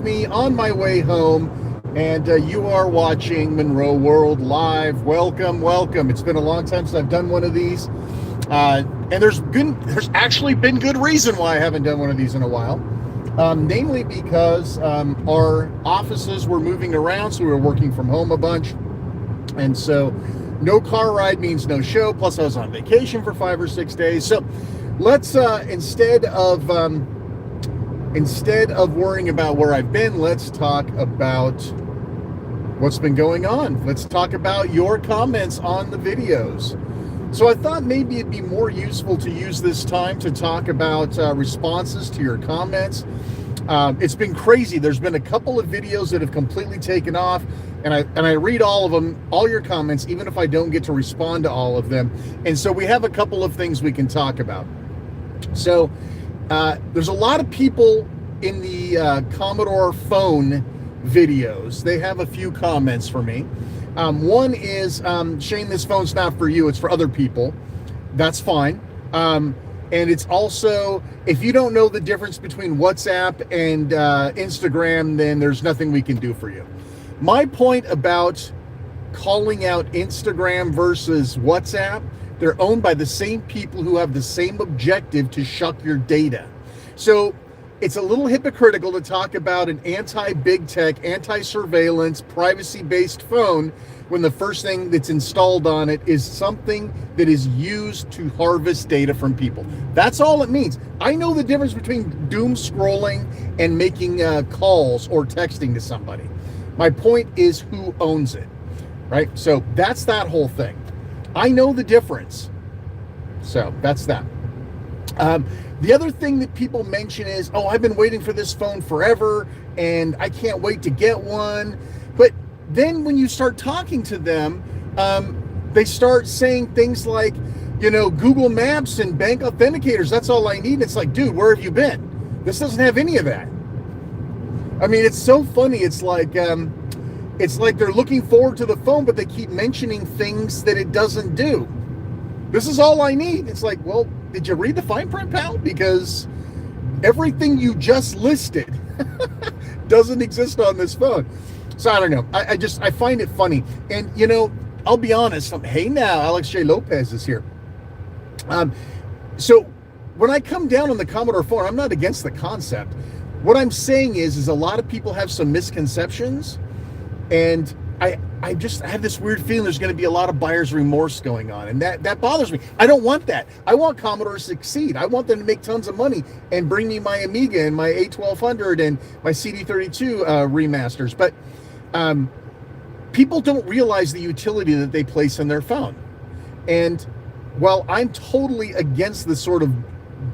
me on my way home, and you are watching Monroe World Live. Welcome, welcome. It's been a long time since I've done one of these, and there's actually been good reason why I haven't done one of these in a while. Namely because our offices were moving around, so we were working from home a bunch, and so no car ride means no show. Plus, I was on vacation for 5 or 6 days. So let's instead of worrying about where I've been, let's talk about what's been going on. Let's talk about your comments on the videos. So I thought maybe it'd be more useful to use this time to talk about responses to your comments. It's been crazy. There's been a couple of videos that have completely taken off, and I read all of them, all your comments, even if I don't get to respond to all of them. And so we have a couple of things we can talk about. So there's a lot of people in the Commodore phone videos. They have a few comments for me. One is, Shane, this phone's not for you, it's for other people. That's fine. And it's also, if you don't know the difference between WhatsApp and Instagram, then there's nothing we can do for you. My point about calling out Instagram versus WhatsApp, they're owned by the same people who have the same objective to shuck your data. So it's a little hypocritical to talk about an anti-big tech, anti-surveillance, privacy-based phone when the first thing that's installed on it is something that is used to harvest data from people. That's all it means. I know the difference between doom scrolling and making calls or texting to somebody. My point is who owns it, right? So that's that whole thing. I know the difference. So that's that. The other thing that people mention is, oh, I've been waiting for this phone forever and I can't wait to get one. But then when you start talking to them, they start saying things like, you know, Google Maps and bank authenticators, that's all I need. It's like, dude, where have you been? This doesn't have any of that. I mean, it's so funny. It's like they're looking forward to the phone, but they keep mentioning things that it doesn't do. This is all I need. It's like, well, did you read the fine print, pal? Because everything you just listed doesn't exist on this phone. So I don't know. I find it funny. And, you know, I'll be honest. Hey now, Alex J. Lopez is here. So when I come down on the Commodore phone, I'm not against the concept. What I'm saying is a lot of people have some misconceptions, and I have this weird feeling there's going to be a lot of buyer's remorse going on, and that bothers me. I don't want that. I want Commodore to succeed. I want them to make tons of money and bring me my Amiga and my A1200 and my CD32 remasters. But people don't realize the utility that they place in their phone. And while I'm totally against the sort of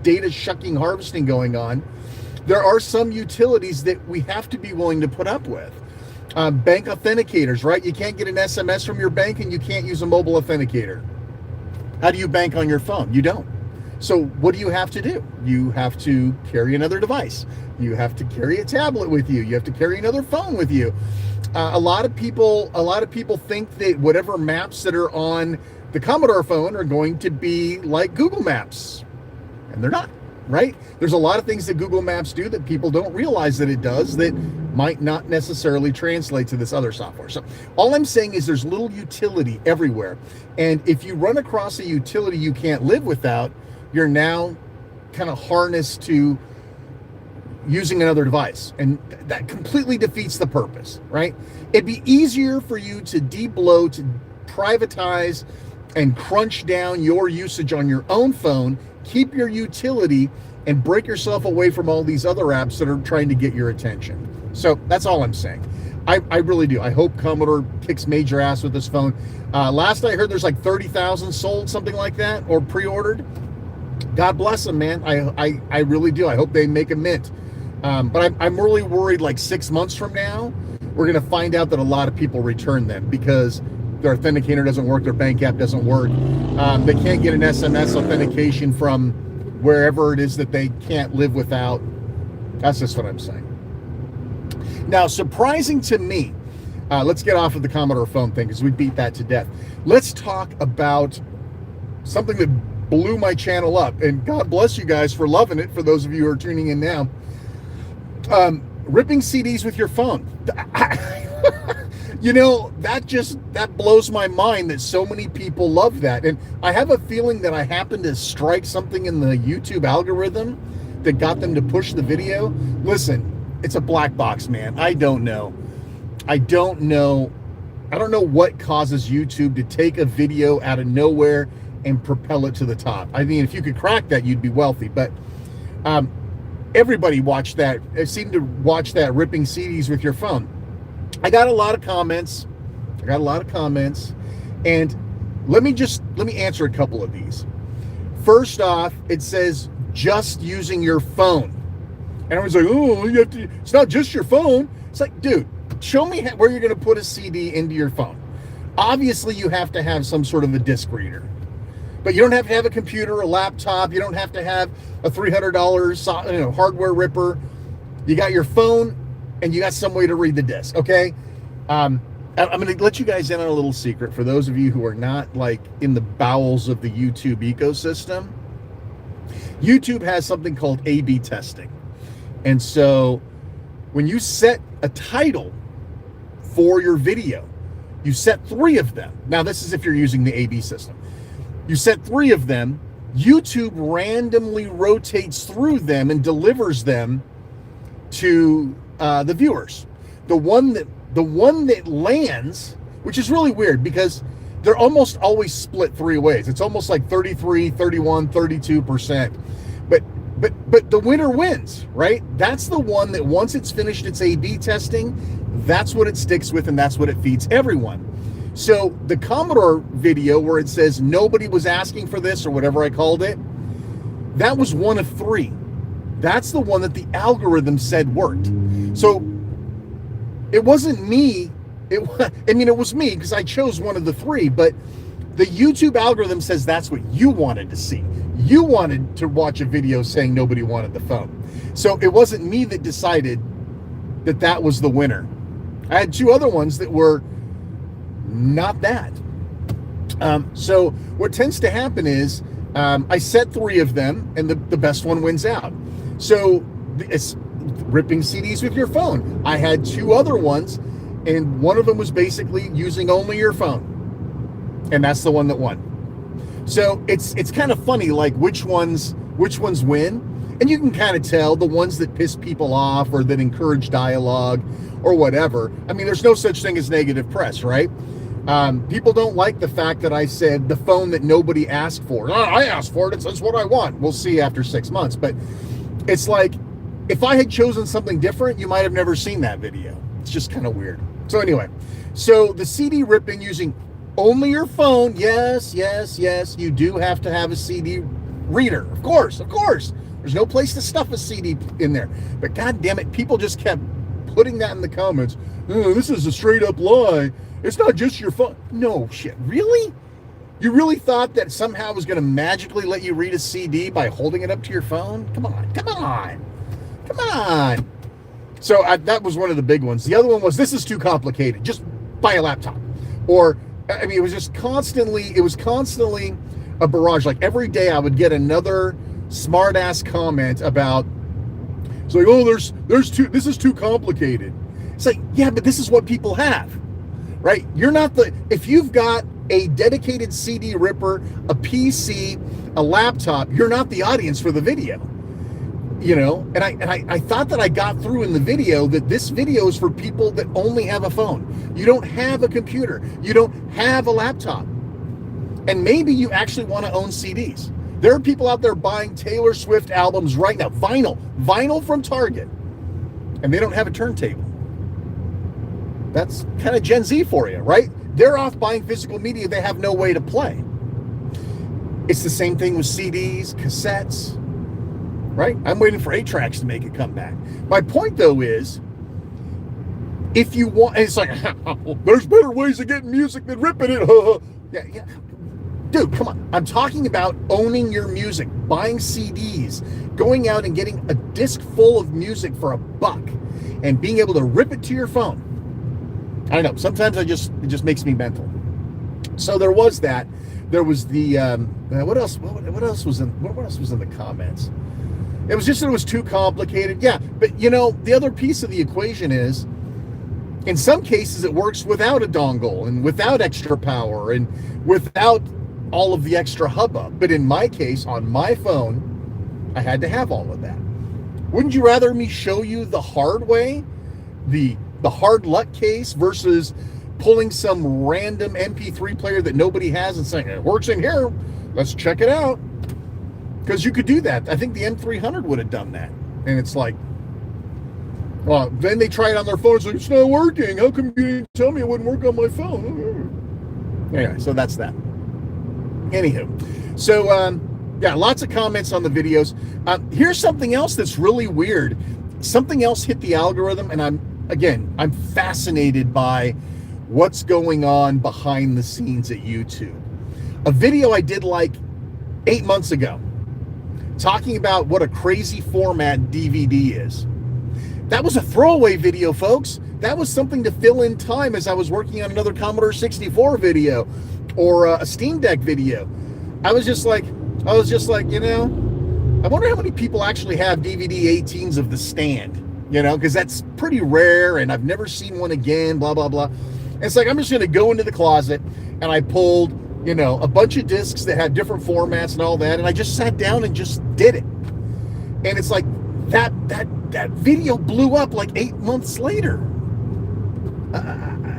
data shucking harvesting going on, there are some utilities that we have to be willing to put up with. Bank authenticators, right? You can't get an SMS from your bank and you can't use a mobile authenticator. How do you bank on your phone? You don't. So what do you have to do? You have to carry another device. You have to carry a tablet with you. You have to carry another phone with you. A lot of people think that whatever maps that are on the Commodore phone are going to be like Google Maps, and they're not. Right? There's a lot of things that Google Maps do that people don't realize that it does that might not necessarily translate to this other software. So all I'm saying is there's little utility everywhere. And if you run across a utility you can't live without, you're now kind of harnessed to using another device. And that completely defeats the purpose, right? It'd be easier for you to debloat, privatize, and crunch down your usage on your own phone, keep your utility, and break yourself away from all these other apps that are trying to get your attention. So that's all I'm saying. I really do. I hope Commodore kicks major ass with this phone. Last I heard, there's like 30,000 sold, something like that, or pre-ordered. God bless them, man. I really do. I hope they make a mint. But I'm really worried like 6 months from now, we're going to find out that a lot of people return them because their authenticator doesn't work, their bank app doesn't work. They can't get an SMS authentication from wherever it is that they can't live without. That's just what I'm saying. Now, surprising to me, let's get off of the Commodore phone thing because we beat that to death. Let's talk about something that blew my channel up, and God bless you guys for loving it, for those of you who are tuning in now. ripping CDs with your phone. You know, that blows my mind that so many people love that. And I have a feeling that I happened to strike something in the YouTube algorithm that got them to push the video. Listen, it's a black box, man. I don't know what causes YouTube to take a video out of nowhere and propel it to the top. I mean, if you could crack that, you'd be wealthy. But everybody watched that. Seemed to watch that ripping CDs with your phone. I got a lot of comments, and let me answer a couple of these. First off, it says just using your phone, and I was like, oh, it's not just your phone. It's like, dude, show me where you're going to put a CD into your phone. Obviously, you have to have some sort of a disc reader, but you don't have to have a computer, a laptop. You don't have to have a $300 hardware ripper. You got your phone, and you got some way to read the disc, okay? I'm going to let you guys in on a little secret. For those of you who are not like in the bowels of the YouTube ecosystem, YouTube has something called A/B testing. And so when you set a title for your video, you set 3 of them. Now, this is if you're using the A/B system. You set 3 of them. YouTube randomly rotates through them and delivers them to the viewers. The one that lands, which is really weird because they're almost always split 3 ways. It's almost like 33, 31, 32%. But the winner wins, right? That's the one that once it's finished its A/B testing, that's what it sticks with and that's what it feeds everyone. So the Commodore video where it says nobody was asking for this or whatever I called it, that was one of 3. That's the one that the algorithm said worked. So it wasn't me. It was me because I chose one of the 3, but the YouTube algorithm says that's what you wanted to see. You wanted to watch a video saying nobody wanted the phone. So it wasn't me that decided that was the winner. I had 2 other ones that were not that. So what tends to happen is I set 3 of them and the best one wins out. So it's ripping CDs with your phone. I had 2 other ones, and one of them was basically using only your phone, and that's the one that won. So it's kind of funny, like which ones win, and you can kind of tell the ones that piss people off or that encourage dialogue or whatever. I mean, there's no such thing as negative press, right? People don't like the fact that I said the phone that nobody asked for. Oh, I asked for it. It's what I want. We'll see after 6 months, but it's like, if I had chosen something different, you might have never seen that video. It's just kind of weird. So anyway, so the CD ripping using only your phone. Yes, you do have to have a CD reader. Of course. There's no place to stuff a CD in there. But God damn it, people just kept putting that in the comments. Oh, this is a straight up lie. It's not just your phone. No shit. Really? You really thought that somehow it was going to magically let you read a CD by holding it up to your phone? Come on. So that was one of the big ones. The other one was, this is too complicated. Just buy a laptop. Or, I mean, it was constantly a barrage. Like every day I would get another smart ass comment about, it's like, oh, this is too complicated. It's like, yeah, but this is what people have, right? If you've got a dedicated CD ripper, a PC, a laptop, you're not the audience for the video. You know, and I thought that I got through in the video that this video is for people that only have a phone. You don't have a computer. You don't have a laptop. And maybe you actually want to own CDs. There are people out there buying Taylor Swift albums right now, vinyl from Target, and they don't have a turntable. That's kind of Gen Z for you, right? They're off buying physical media they have no way to play. It's the same thing with CDs, cassettes, right? I'm waiting for 8-tracks to make a comeback. My point, though, is if you want, and it's like, there's better ways of getting music than ripping it. Yeah. Dude, come on. I'm talking about owning your music, buying CDs, going out and getting a disc full of music for $1 and being able to rip it to your phone. I don't know. Sometimes it just makes me mental. So there was that. There was the what else was in the comments? It was just that it was too complicated. Yeah, but you know, the other piece of the equation is, in some cases, it works without a dongle and without extra power and without all of the extra hubbub. But in my case, on my phone, I had to have all of that. Wouldn't you rather me show you the hard way, the hard luck case, versus pulling some random MP3 player that nobody has and saying, it works in here, let's check it out? Because you could do that. I think the M300 would have done that. And it's like, well, then they try it on their phones, like, it's not working. How come you didn't tell me it wouldn't work on my phone? Anyway, so that's that. Anywho, so yeah, lots of comments on the videos. Here's something else that's really weird. Something else hit the algorithm, and I'm fascinated by what's going on behind the scenes at YouTube. A video I did like 8 months ago, talking about what a crazy format DVD is. That was a throwaway video, folks. That was something to fill in time as I was working on another Commodore 64 video or a Steam Deck video. I was just like, you know, I wonder how many people actually have DVD 18s of The Stand, you know, because that's pretty rare and I've never seen one again, blah, blah, blah. And it's like, I'm just going to go into the closet, and I pulled, you know, a bunch of discs that had different formats and all that, and I just sat down and just did it. And it's like, that video blew up like 8 months later.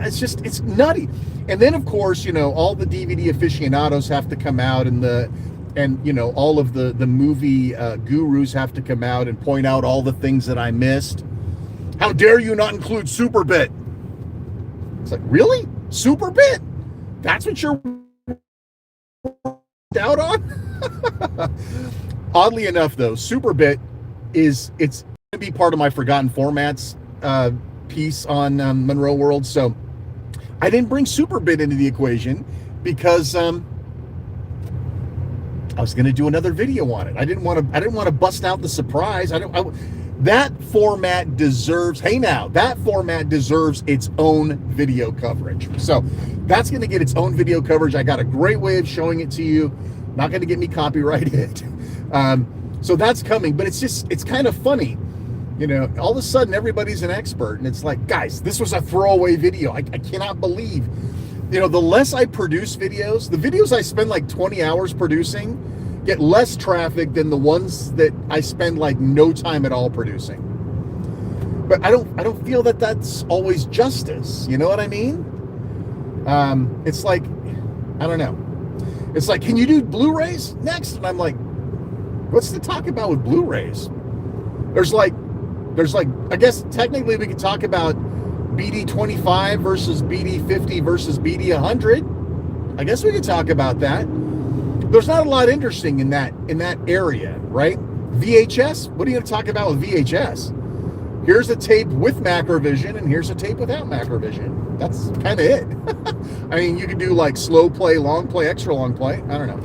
It's nutty. And then, of course, you know, all the DVD aficionados have to come out, and you know, all of the movie gurus have to come out and point out all the things that I missed. How dare you not include Superbit? It's like, really? Superbit? That's what you're out on? Oddly enough, though, Superbit it's going to be part of my Forgotten Formats piece on Monroe World. So I didn't bring Superbit into the equation because I was going to do another video on it. I didn't want to bust out the surprise. That format deserves, that format deserves its own video coverage. So that's going to get its own video coverage. I got a great way of showing it to you. Not going to get me copyrighted. So that's coming, but it's kind of funny. You know, all of a sudden everybody's an expert, and it's like, guys, this was a throwaway video. I cannot believe, you know, the less I produce videos, the videos I spend like 20 hours producing get less traffic than the ones that I spend like no time at all producing. But I don't feel that that's always justice. You know what I mean? It's like, I don't know. It's like, can you do Blu-rays next? And I'm like, what's to talk about with Blu-rays? There's like, I guess technically we could talk about BD25 versus BD50 versus BD100. I guess we could talk about that. There's not a lot interesting in that area, right? VHS, what are you going to talk about with VHS? Here's a tape with Macrovision, and here's a tape without Macrovision. That's kind of it. I mean, you could do like slow play, long play, extra long play. I don't know.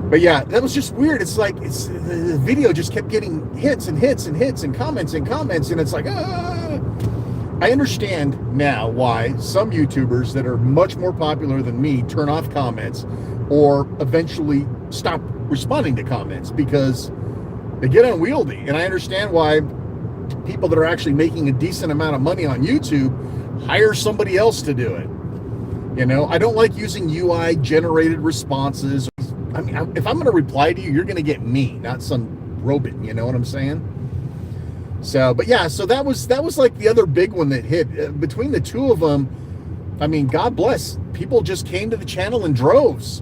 But yeah, that was just weird. It's like, the video just kept getting hits and hits and hits and comments, and it's like, I understand now why some YouTubers that are much more popular than me turn off comments or eventually stop responding to comments because they get unwieldy. And I understand why people that are actually making a decent amount of money on YouTube hire somebody else to do it. You know, I don't like using UI generated responses. I mean, if I'm going to reply to you, you're going to get me, not some robot. You know what I'm saying? So, but yeah, so that was like the other big one that hit. Between the two of them, I mean, God bless. People just came to the channel in droves.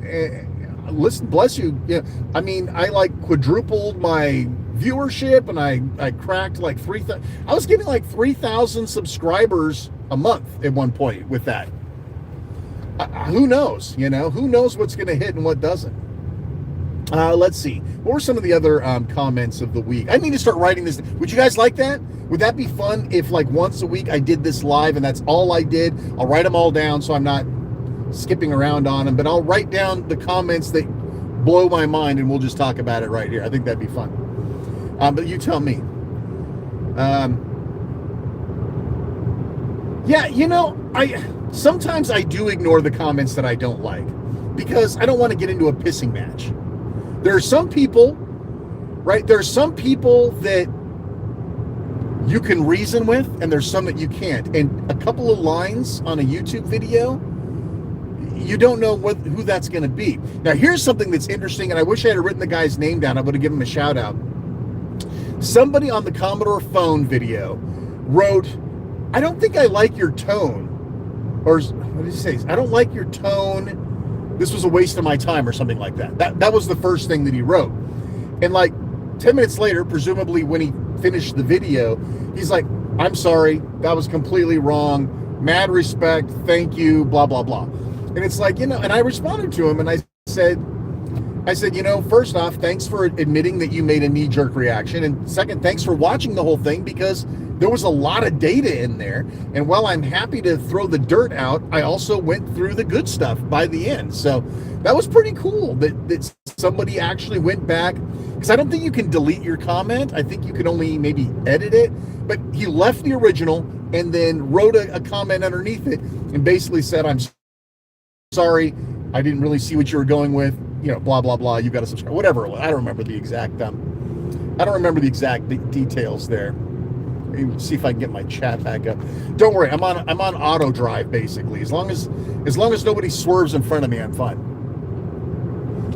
Listen, bless you. Yeah, I mean, I like quadrupled my viewership, and I cracked like 3,000. I was getting like 3,000 subscribers a month at one point with that. Who knows? You know, who knows what's going to hit and what doesn't? Let's see. What were some of the other comments of the week? I need to start writing this. Would you guys like that? Would that be fun if like once a week I did this live and that's all I did? I'll write them all down so I'm not skipping around on them, but I'll write down the comments that blow my mind and we'll just talk about it right here. I think that'd be fun. But you tell me. Yeah, you know, sometimes I do ignore the comments that I don't like because I don't want to get into a pissing match. There are some people right? There's some people that you can reason with, and there's some that you can't. And a couple of lines on a YouTube video, you don't know who that's going to be. Now, here's something that's interesting, and I wish I had written the guy's name down. I would have given him a shout out. Somebody on the Commodore phone video wrote, I don't think I like your tone. Or what did he say? I don't like your tone. This was a waste of my time, or something like that. That was the first thing that he wrote. And like 10 minutes later, presumably when he finished the video, he's like, I'm sorry, that was completely wrong. Mad respect, thank you, blah, blah, blah. And it's like, and I responded to him and I said, first off, thanks for admitting that you made a knee-jerk reaction. And second, thanks for watching the whole thing, because there was a lot of data in there. And while I'm happy to throw the dirt out, I also went through the good stuff by the end. So that was pretty cool that somebody actually went back, because I don't think you can delete your comment. I think you can only maybe edit it. But he left the original and then wrote a comment underneath it and basically said, I'm sorry, I didn't really see what you were going with, blah, blah, blah, you got to subscribe, whatever it was. I don't remember the exact details there. Maybe see if I can get my chat back up. Don't worry, I'm on auto drive, basically. As long as nobody swerves in front of me, I'm fine.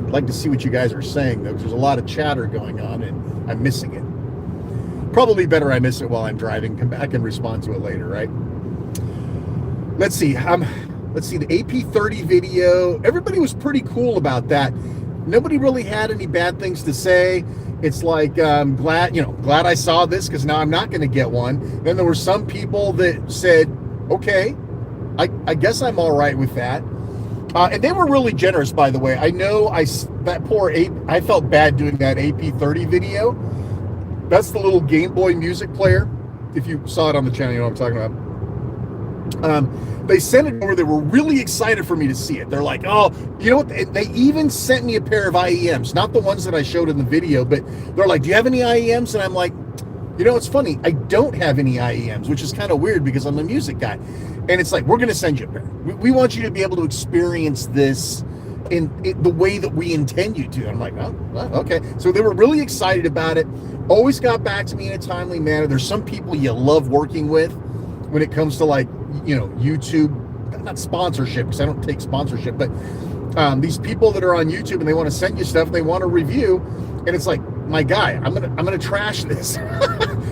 I'd like to see what you guys are saying, though, because there's a lot of chatter going on and I'm missing it. Probably better I miss it while I'm driving, come back and respond to it later, right? Let's see, the AP30 video, everybody was pretty cool about that. Nobody really had any bad things to say. It's like, glad I saw this, because now I'm not going to get one. Then there were some people that said, okay, I guess I'm all right with that. And they were really generous, by the way. I know I felt bad doing that AP30 video. That's the little Game Boy music player. If you saw it on the channel, you know what I'm talking about. They sent it over. They were really excited for me to see it. They're like, oh, you know what? They even sent me a pair of IEMs, not the ones that I showed in the video, but they're like, do you have any IEMs? And I'm like, it's funny. I don't have any IEMs, which is kind of weird because I'm a music guy. And it's like, we're going to send you a pair. We want you to be able to experience this in the way that we intend you to. I'm like, oh, okay. So they were really excited about it. Always got back to me in a timely manner. There's some people you love working with when it comes to like, YouTube, not sponsorship, because I don't take sponsorship, but these people that are on YouTube and they want to send you stuff, they want to review, and it's like, my guy, I'm gonna trash this.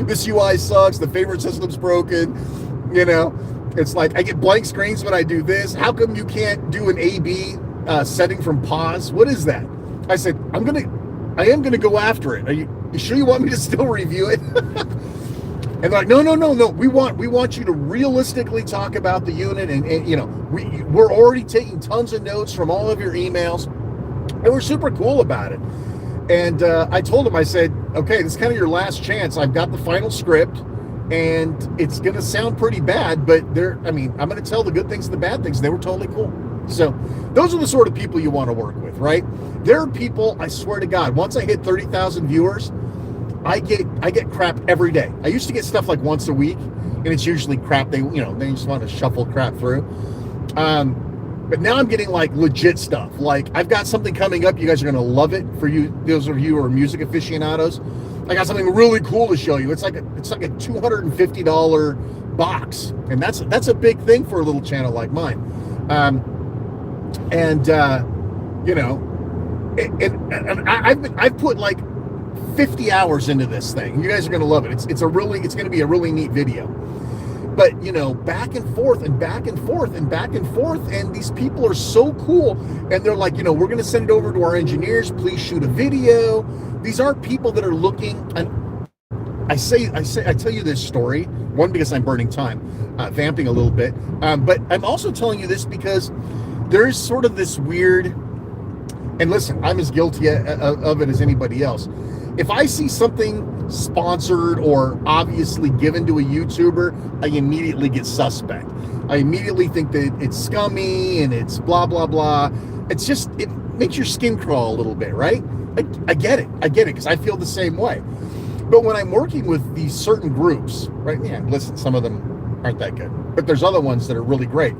This UI sucks. The favorite system's broken. It's like I get blank screens when I do this. How come you can't do an A/B setting from pause? What is that? I said, I am gonna go after it. Are you sure you want me to still review it? And they're like, no. We want you to realistically talk about the unit, and we're already taking tons of notes from all of your emails, and we're super cool about it. And I told them, I said, okay, this is kind of your last chance. I've got the final script, and it's going to sound pretty bad, but I'm going to tell the good things and the bad things. They were totally cool. So those are the sort of people you want to work with, right? There are people, I swear to God, once I hit 30,000 viewers, I get crap every day. I used to get stuff like once a week, and it's usually crap. They just want to shuffle crap through. But now I'm getting like legit stuff. Like I've got something coming up. You guys are going to love it. For you, those of you who are music aficionados, I got something really cool to show you. It's like a $250 box, and that's a big thing for a little channel like mine. I've put like 50 hours into this thing. You guys are going to love it. It's going to be a really neat video. But, back and forth and back and forth and back and forth. And these people are so cool. And they're like, we're going to send it over to our engineers. Please shoot a video. These aren't people that are looking. And I tell you this story, one, because I'm burning time, vamping a little bit. But I'm also telling you this because there's sort of this weird, and listen, I'm as guilty of it as anybody else. If I see something sponsored or obviously given to a YouTuber, I immediately get suspect. I immediately think that it's scummy and it's blah, blah, blah. It makes your skin crawl a little bit, right? I get it, because I feel the same way. But when I'm working with these certain groups, right, yeah, listen, some of them aren't that good, but there's other ones that are really great.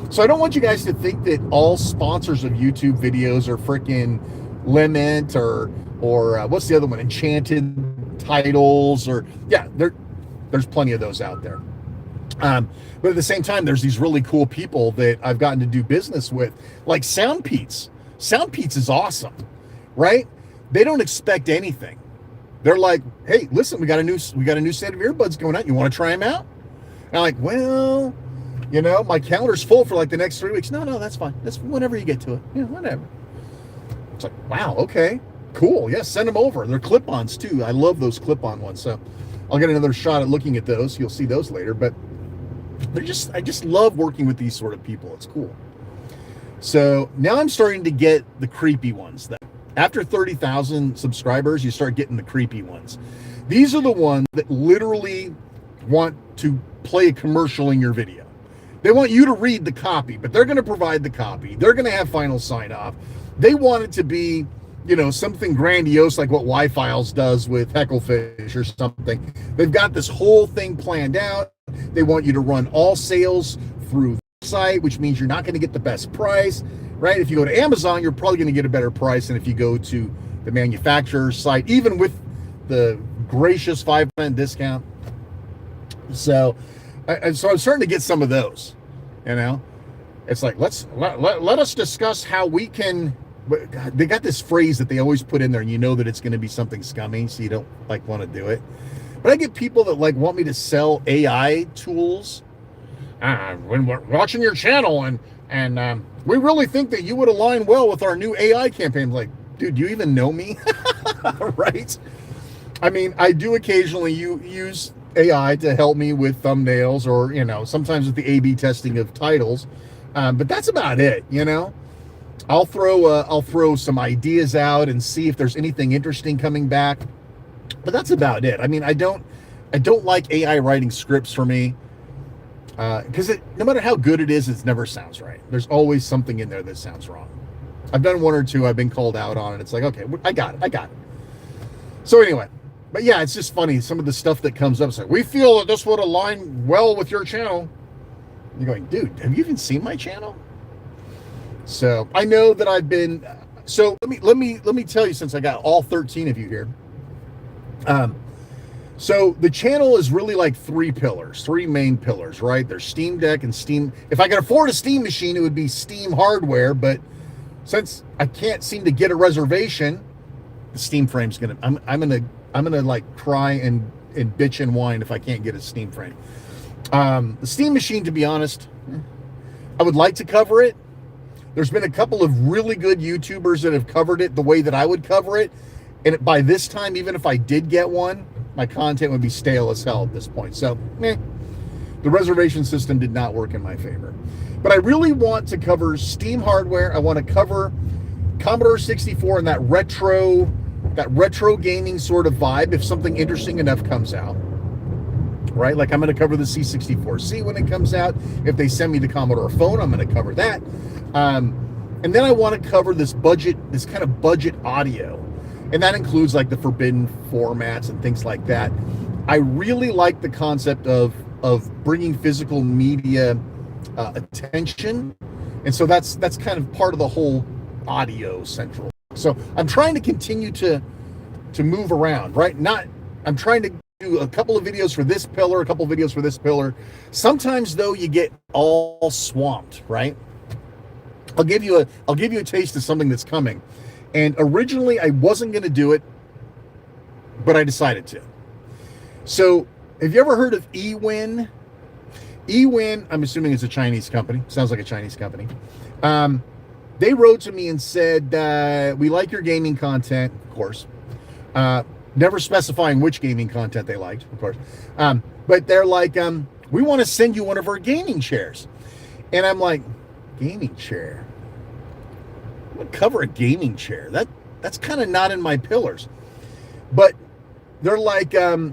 So I don't want you guys to think that all sponsors of YouTube videos are freaking Limit or what's the other one? Enchanted Titles, or yeah, there's plenty of those out there. But at the same time, there's these really cool people that I've gotten to do business with, like SoundPeats. SoundPeats is awesome, right? They don't expect anything. They're like, "Hey, listen, we got a new set of earbuds going out. You want to try them out?" And I'm like, "Well, my calendar's full for like the next 3 weeks." No, that's fine. That's whenever you get to it. Yeah, whatever. It's like, wow, okay, cool. Yeah, send them over. They're clip-ons too. I love those clip-on ones. So I'll get another shot at looking at those. You'll see those later. But I just love working with these sort of people. It's cool. So now I'm starting to get the creepy ones. That after 30,000 subscribers, you start getting the creepy ones. These are the ones that literally want to play a commercial in your video. They want you to read the copy, but they're going to provide the copy. They're going to have final sign off. They want it to be, something grandiose like what Wi-Files does with Hecklefish or something. They've got this whole thing planned out. They want you to run all sales through the site, which means you're not going to get the best price, right? If you go to Amazon, you're probably going to get a better price than if you go to the manufacturer's site, even with the gracious 5% discount. So I'm starting to get some of those, It's like, let us discuss how we can. They got this phrase that they always put in there, and you know that it's going to be something scummy, so you don't want to do it. But I get people that want me to sell AI tools. When we're watching your channel, and we really think that you would align well with our new AI campaign. I'm like, dude, do you even know me? Right? I mean, I do occasionally use AI to help me with thumbnails, or sometimes with the A/B testing of titles, but that's about it. I'll throw some ideas out and see if there's anything interesting coming back, but that's about it. I mean, I don't like AI writing scripts for me, because no matter how good it is, it never sounds right. There's always something in there that sounds wrong. I've done one or two. I've been called out on it. It's like, okay, I got it. So anyway. But yeah, it's just funny. Some of the stuff that comes up, it's like, we feel that this would align well with your channel. You're going, dude, have you even seen my channel? So I know that I've been. So let me tell you, since I got all 13 of you here. So the channel is really like three main pillars, right? There's Steam Deck and Steam. If I could afford a Steam machine, it would be Steam hardware. But since I can't seem to get a reservation, the Steam frame's gonna. I'm gonna like cry and bitch and whine if I can't get a Steam frame. The Steam machine, to be honest, I would like to cover it. There's been a couple of really good YouTubers that have covered it the way that I would cover it. And by this time, even if I did get one, my content would be stale as hell at this point. So, the reservation system did not work in my favor. But I really want to cover Steam hardware. I want to cover Commodore 64 and that retro gaming sort of vibe if something interesting enough comes out, right? Like I'm going to cover the C64C when it comes out. If they send me the Commodore phone, I'm going to cover that. And then I want to cover this kind of budget audio. And that includes like the forbidden formats and things like that. I really like the concept of bringing physical media attention. And so that's kind of part of the whole audio central. So I'm trying to continue to move around, right? I'm trying to do a couple of videos for this pillar, a couple of videos for this pillar. Sometimes though, you get all swamped, right? I'll give you a taste of something that's coming. And originally I wasn't going to do it, but I decided to. So have you ever heard of eWin? eWin, I'm assuming it's a Chinese company. Sounds like a Chinese company. They wrote to me and said, we like your gaming content, of course. Never specifying which gaming content they liked, of course. But they're like, we want to send you one of our gaming chairs. And I'm like, gaming chair? I'm going to cover a gaming chair. That's kind of not in my pillars. But they're like, so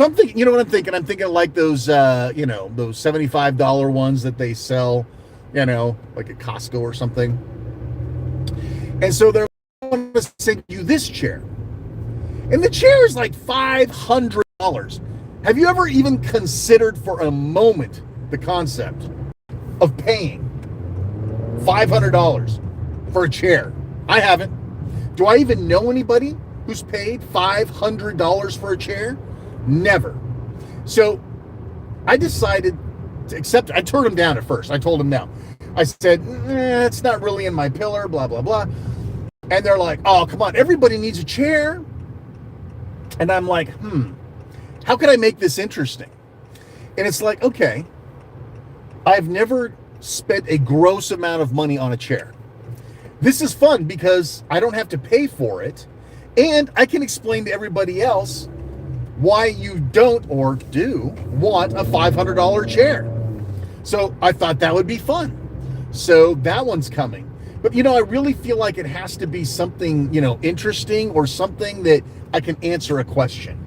I'm thinking, you know what I'm thinking? I'm thinking like those, those $75 ones that they sell, like at Costco or something. And so they're going to send you this chair. And the chair is like $500. Have you ever even considered for a moment the concept of paying $500 for a chair? I haven't. Do I even know anybody who's paid $500 for a chair? Never. So I decided to accept it. I turned him down at first. I told him no. I said, it's not really in my pillar, blah, blah, blah. And they're like, oh, come on, everybody needs a chair. And I'm like, how can I make this interesting? And it's like, okay, I've never spent a gross amount of money on a chair. This is fun because I don't have to pay for it. And I can explain to everybody else why you don't or do want a $500 chair. So I thought that would be fun. So that one's coming. But, I really feel like it has to be something, interesting or something that I can answer a question.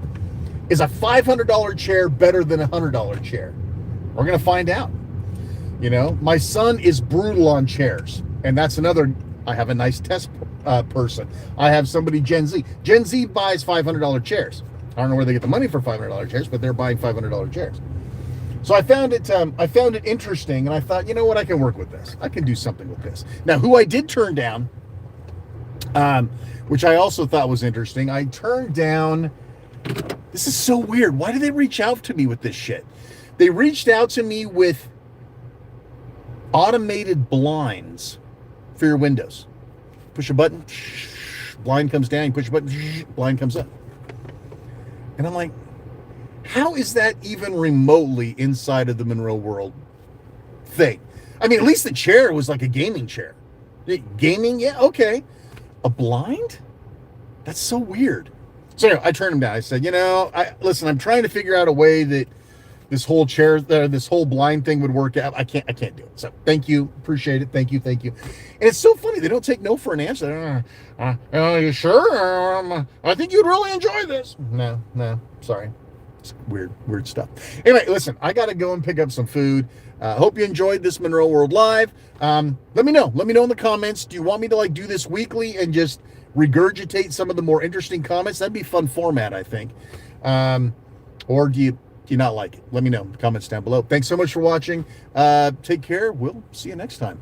Is a $500 chair better than a $100 chair? We're going to find out. My son is brutal on chairs. And that's another, I have a nice test person. I have somebody, Gen Z. Gen Z buys $500 chairs. I don't know where they get the money for $500 chairs, but they're buying $500 chairs. So I found it interesting, and I thought, you know what, I can work with this. I can do something with this. Now, who I did turn down, which I also thought was interesting, I turned down, this is so weird. Why did they reach out to me with this shit? They reached out to me with automated blinds for your windows. Push a button, blind comes down, you push a button, blind comes up. And I'm like, how is that even remotely inside of the Monroe World thing? I mean, at least the chair was like a gaming chair. Gaming, yeah, okay. A blind? That's so weird. So anyway, I turned him down. I said, listen, I'm trying to figure out a way that this whole chair, this whole blind thing would work out. I can't do it. So thank you, appreciate it. Thank you. And it's so funny. They don't take no for an answer. Are you sure? I think you'd really enjoy this. No, sorry. It's weird stuff. Anyway, listen, I got to go and pick up some food. Hope you enjoyed this Monroe World Live. Let me know in the comments. Do you want me to do this weekly and just regurgitate some of the more interesting comments? That'd be a fun format, I think. Or do you not like it? Let me know in the comments down below. Thanks so much for watching. Take care. We'll see you next time.